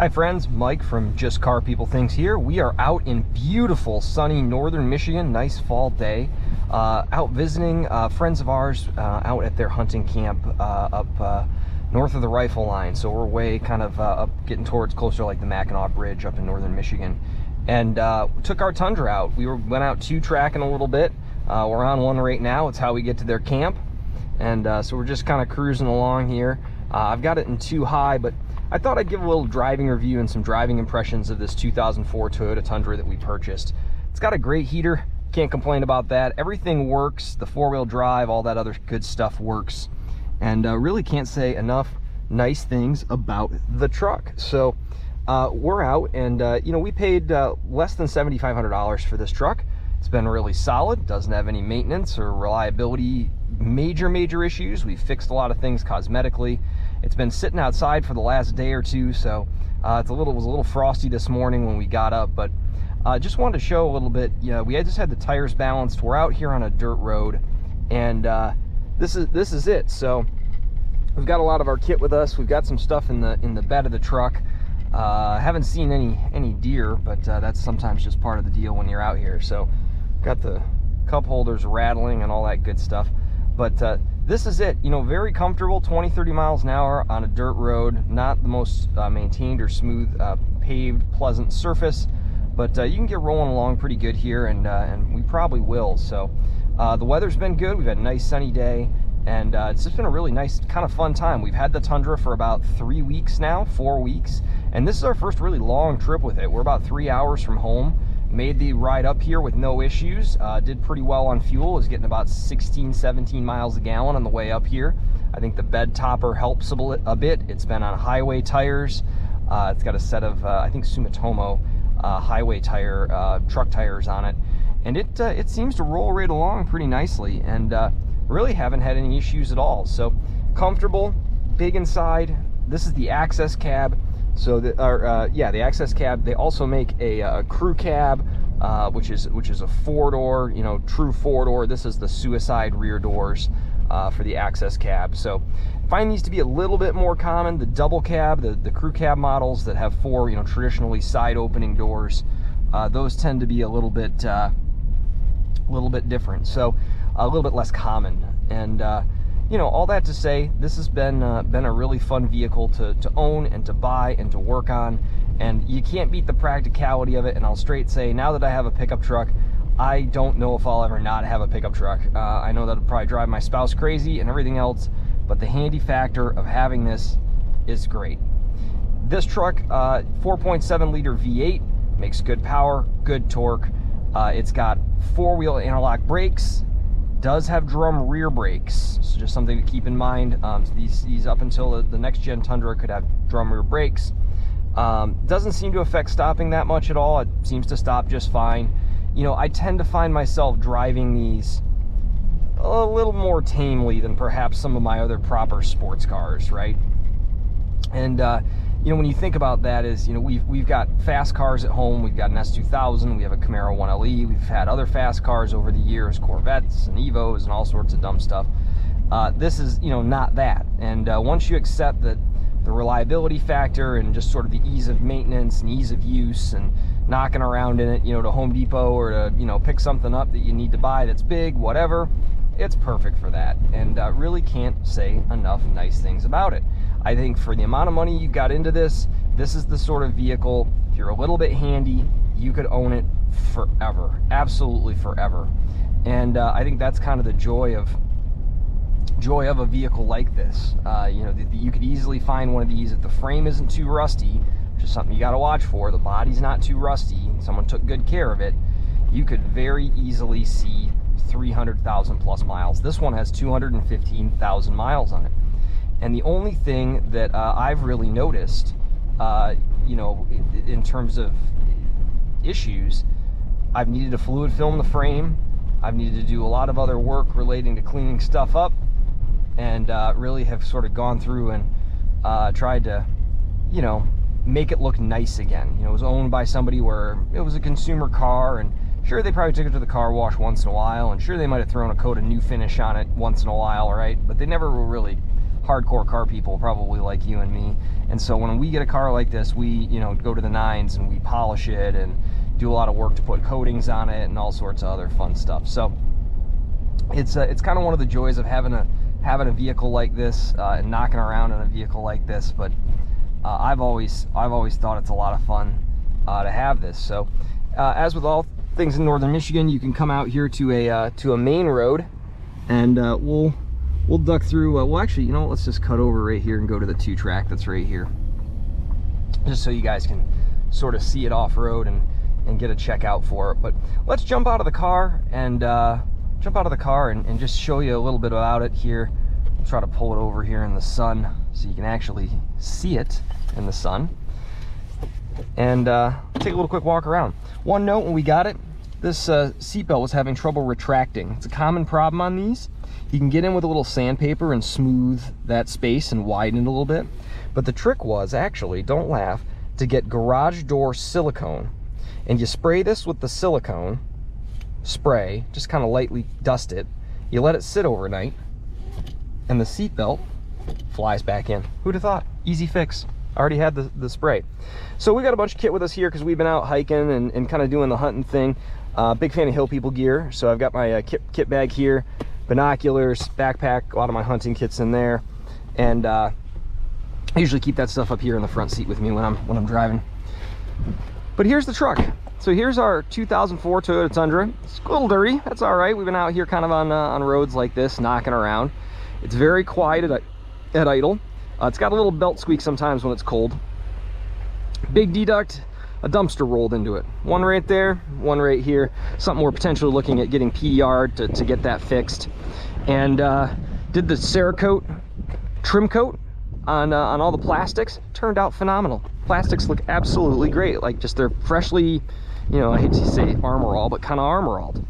Hi friends, Mike from Just Car People Things here. We are out in beautiful sunny northern Michigan, nice fall day, out visiting friends of ours out at their hunting camp up north of the rifle line. So we're way kind of up getting towards closer to like the Mackinac Bridge up in northern Michigan, and took our Tundra out. We went out two-tracking a little bit. We're on one right now. It's how we get to their camp, and so we're just kind of cruising along here. I've got it in 2 high, but I thought I'd give a little driving review and some driving impressions of this 2004 Toyota Tundra that we purchased. It's got a great heater, can't complain about that. Everything works, the 4-wheel drive, all that other good stuff works. And really can't say enough nice things about the truck. So we're out, and you know, we paid less than $7,500 for this truck. It's been really solid, doesn't have any maintenance or reliability major issues. We've fixed a lot of things cosmetically. It's been sitting outside for the last day or two, so it was a little frosty this morning when we got up, but just wanted to show a little bit. Yeah, we just had the tires balanced. We're out here on a dirt road, and this is it. So we've got a lot of our kit with us. We've got some stuff in the bed of the truck. Haven't seen any deer, but that's sometimes just part of the deal when you're out here. So got the cup holders rattling and all that good stuff. But this is it, you know, very comfortable, 20-30 miles an hour on a dirt road, not the most maintained or smooth paved pleasant surface, but you can get rolling along pretty good here, and we probably will. So the weather's been good. We've had a nice sunny day, and it's just been a really nice kind of fun time. We've had the Tundra for about 3 weeks now, 4 weeks, and this is our first really long trip with it. We're about 3 hours from home. Made the ride up here with no issues. Did pretty well on fuel. Was getting about 16-17 miles a gallon on the way up here. I think the bed topper helps a bit. It's been on highway tires. It's got a set of I think Sumitomo highway tire truck tires on it, and it seems to roll right along pretty nicely, and really haven't had any issues at all. So comfortable, big inside. This is the access cab. So the access cab. They also make a crew cab, which is a 4-door, you know, true 4-door. This is the suicide rear doors for the access cab. So find these to be a little bit more common. The double cab, the crew cab models that have 4, you know, traditionally side opening doors, those tend to be a little bit different. So a little bit less common. And you know, all that to say, this has been a really fun vehicle to own and to buy and to work on, and you can't beat the practicality of it. And I'll straight say, now that I have a pickup truck, I don't know if I'll ever not have a pickup truck. I know that'll probably drive my spouse crazy and everything else, but the handy factor of having this is great. This truck, 4.7 liter V8, makes good power, good torque. It's got 4-wheel anti-lock brakes. Does have drum rear brakes, so just something to keep in mind. So these up until the next gen Tundra could have drum rear brakes. Doesn't seem to affect stopping that much at all. It seems to stop just fine. You know, I tend to find myself driving these a little more tamely than perhaps some of my other proper sports cars, right? And you know, when you think about that, is, you know, we've got fast cars at home. We've got an S2000, we have a Camaro 1LE, we've had other fast cars over the years, Corvettes and Evos and all sorts of dumb stuff. This is, you know, not that. And once you accept that the reliability factor and just sort of the ease of maintenance and ease of use and knocking around in it, you know, to Home Depot or to, you know, pick something up that you need to buy that's big, whatever, it's perfect for that. And really can't say enough nice things about it. I think for the amount of money you got into this, this is the sort of vehicle, if you're a little bit handy, you could own it forever, absolutely forever. And I think that's kind of the joy of a vehicle like this. You know, you could easily find one of these if the frame isn't too rusty, which is something you got to watch for. The body's not too rusty, someone took good care of it. You could very easily see 300,000 plus miles. This one has 215,000 miles on it. And the only thing that I've really noticed, you know, in terms of issues, I've needed to fluid film the frame. I've needed to do a lot of other work relating to cleaning stuff up, and really have sort of gone through and tried to, you know, make it look nice again. You know, it was owned by somebody where it was a consumer car, and sure, they probably took it to the car wash once in a while, and sure, they might have thrown a coat of new finish on it once in a while, right? But they never were really hardcore car people, probably like you and me. And so when we get a car like this, we, you know, go to the nines and we polish it and do a lot of work to put coatings on it and all sorts of other fun stuff. So it's kind of one of the joys of having a vehicle like this and knocking around in a vehicle like this. But I've always thought it's a lot of fun to have this. So as with all things in northern Michigan, you can come out here to a main road, and we'll duck through. Well, actually, you know, let's just cut over right here and go to the 2-track that's right here, just so you guys can sort of see it off road and get a check out for it. But let's jump out of the car and just show you a little bit about it here. I'll try to pull it over here in the sun so you can actually see it in the sun, and take a little quick walk around. One note, when we got it, this seatbelt was having trouble retracting. It's a common problem on these. You can get in with a little sandpaper and smooth that space and widen it a little bit. But the trick was, actually, don't laugh, to get garage door silicone. And you spray this with the silicone spray, just kind of lightly dust it. You let it sit overnight, and the seatbelt flies back in. Who'd have thought? Easy fix. I already had the spray. So we got a bunch of kit with us here because we've been out hiking and kind of doing the hunting thing. Big fan of Hill People gear. So I've got my kit bag here, binoculars, backpack, a lot of my hunting kits in there. And I usually keep that stuff up here in the front seat with me when I'm driving. But here's the truck. So here's our 2004 Toyota Tundra. It's a little dirty. That's all right. We've been out here kind of on roads like this, knocking around. It's very quiet at idle. It's got a little belt squeak sometimes when it's cold. Big deduct, a dumpster rolled into it. One right there, one right here. Something we're potentially looking at getting PDR'd to get that fixed. And did the Cerakote trim coat on all the plastics. Turned out phenomenal. Plastics look absolutely great. Like, just they're freshly, you know, I hate to say Armor All, but kind of Armor All'd.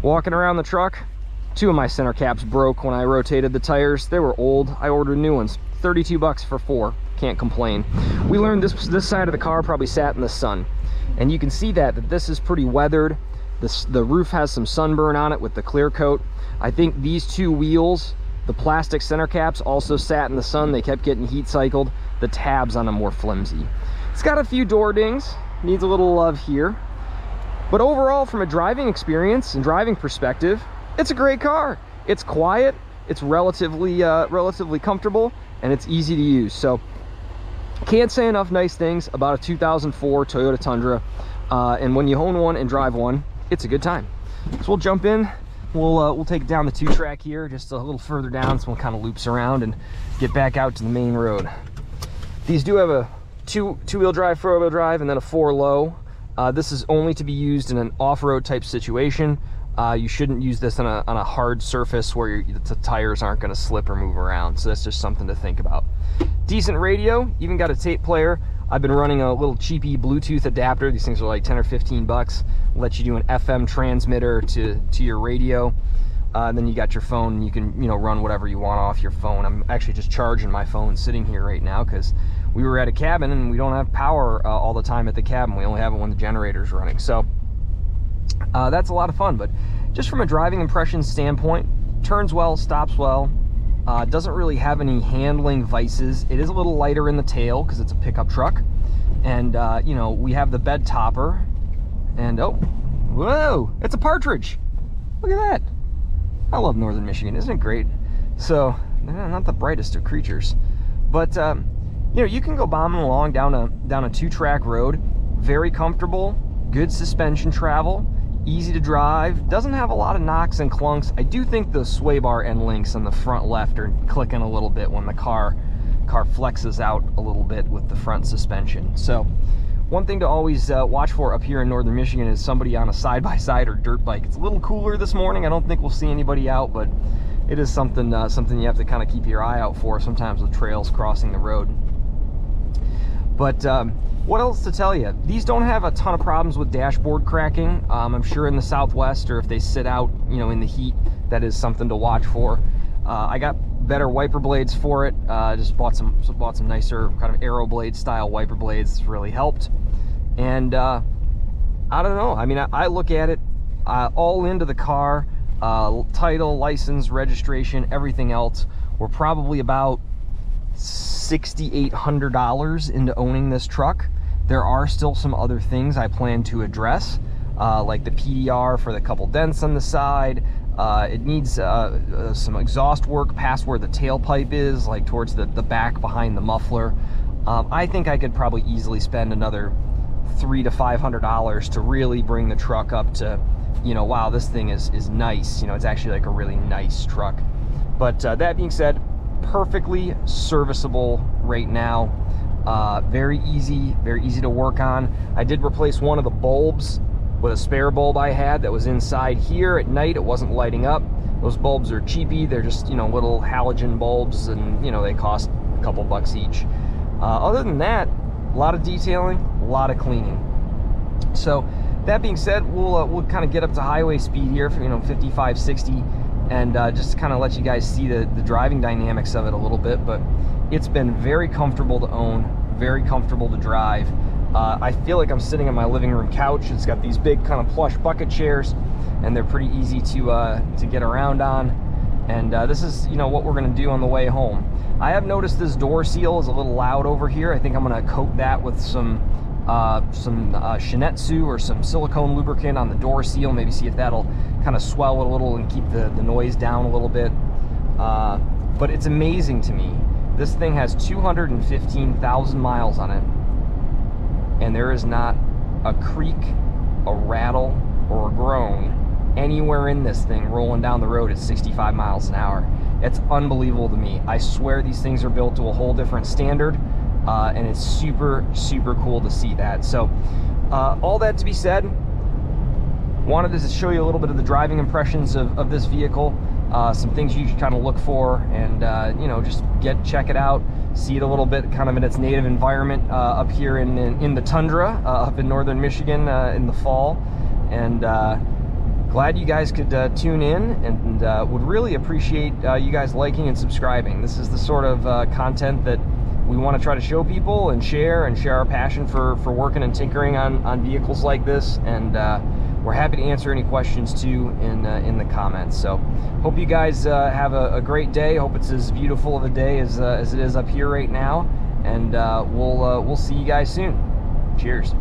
Walking around the truck, 2 of my center caps broke when I rotated the tires. They were old. I ordered new ones. 32 bucks for 4. Can't complain. We learned this side of the car probably sat in the sun, and you can see that this is pretty weathered. The roof has some sunburn on it with the clear coat. I think these 2 wheels, the plastic center caps, also sat in the sun. They kept getting heat cycled. The tabs on them were flimsy. It's got a few door dings. Needs a little love here. But overall, from a driving experience and driving perspective, it's a great car. It's quiet, it's relatively comfortable, and it's easy to use. So can't say enough nice things about a 2004 Toyota Tundra. And when you own one and drive one, it's a good time. So we'll jump in. We'll take it down the 2-track here, just a little further down, so one kind of loops around and get back out to the main road. These do have a two-wheel drive, 4-wheel drive, and then a 4-low. This is only to be used in an off-road type situation. You shouldn't use this on a hard surface where the tires aren't going to slip or move around. So that's just something to think about. Decent radio, even got a tape player. I've been running a little cheapy Bluetooth adapter. These things are like 10 or 15 bucks. Let you do an FM transmitter to your radio. Then you got your phone, and you can, you know, run whatever you want off your phone. I'm actually just charging my phone sitting here right now because we were at a cabin and we don't have power all the time at the cabin. We only have it when the generator's running. So that's a lot of fun. But just from a driving impression standpoint, turns well, stops well, doesn't really have any handling vices. It is a little lighter in the tail because it's a pickup truck. And you know, we have the bed topper, and oh, whoa, it's a partridge. Look at that. I love northern Michigan, isn't it great? So they're not the brightest of creatures, but you know, you can go bombing along down a 2-track road, very comfortable, good suspension travel, easy to drive, doesn't have a lot of knocks and clunks. I do think the sway bar end links on the front left are clicking a little bit when the car flexes out a little bit with the front suspension. So one thing to always watch for up here in northern Michigan is somebody on a side-by-side or dirt bike. It's a little cooler this morning. I don't think we'll see anybody out, but it is something you have to kind of keep your eye out for sometimes with trails crossing the road. But what else to tell you? These don't have a ton of problems with dashboard cracking. I'm sure in the Southwest, or if they sit out, you know, in the heat, that is something to watch for. I got better wiper blades for it. Just bought some nicer kind of Aero blade style wiper blades. It's really helped. And I don't know. I mean, I look at it all into the car. title, license, registration, everything else, we're probably about $6,800 into owning this truck. There are still some other things I plan to address, like the PDR for the couple dents on the side. It needs some exhaust work past where the tailpipe is, like towards the back behind the muffler. I think I could probably easily spend another $300 to $500 to really bring the truck up to, you know, wow, this thing is nice. You know, it's actually like a really nice truck. But that being said, perfectly serviceable right now. Very easy to work on. I did replace one of the bulbs with a spare bulb I had that was inside here at night. It wasn't lighting up. Those bulbs are cheapy. They're just, you know, little halogen bulbs, and, you know, they cost a couple bucks each. Other than that, a lot of detailing, a lot of cleaning. So that being said, we'll kind of get up to highway speed here for, you know, 55, 60, and just kind of let you guys see the driving dynamics of it a little bit. But it's been very comfortable to own, very comfortable to drive. I feel like I'm sitting on my living room couch. It's got these big kind of plush bucket chairs, and they're pretty easy to get around on. And this is, you know, what we're going to do on the way home. I have noticed this door seal is a little loud over here. I think I'm going to coat that with some Shinetsu or some silicone lubricant on the door seal. Maybe see if that'll kind of swell it a little and keep the noise down a little bit. But it's amazing to me. This thing has 215,000 miles on it, and there is not a creak, a rattle, or a groan anywhere in this thing rolling down the road at 65 miles an hour. It's unbelievable to me. I swear these things are built to a whole different standard, and it's super cool to see that. So all that to be said, wanted to show you a little bit of the driving impressions of this vehicle, some things you should kind of look for, and you know, just check it out, see it a little bit kind of in its native environment up here in the tundra up in northern Michigan in the fall. And glad you guys could tune in, and would really appreciate you guys liking and subscribing. This is the sort of content that we want to try to show people and share our passion for working and tinkering on vehicles like this. And we're happy to answer any questions too in the comments. So hope you guys have a great day. Hope it's as beautiful of a day as it is up here right now. And we'll see you guys soon. Cheers.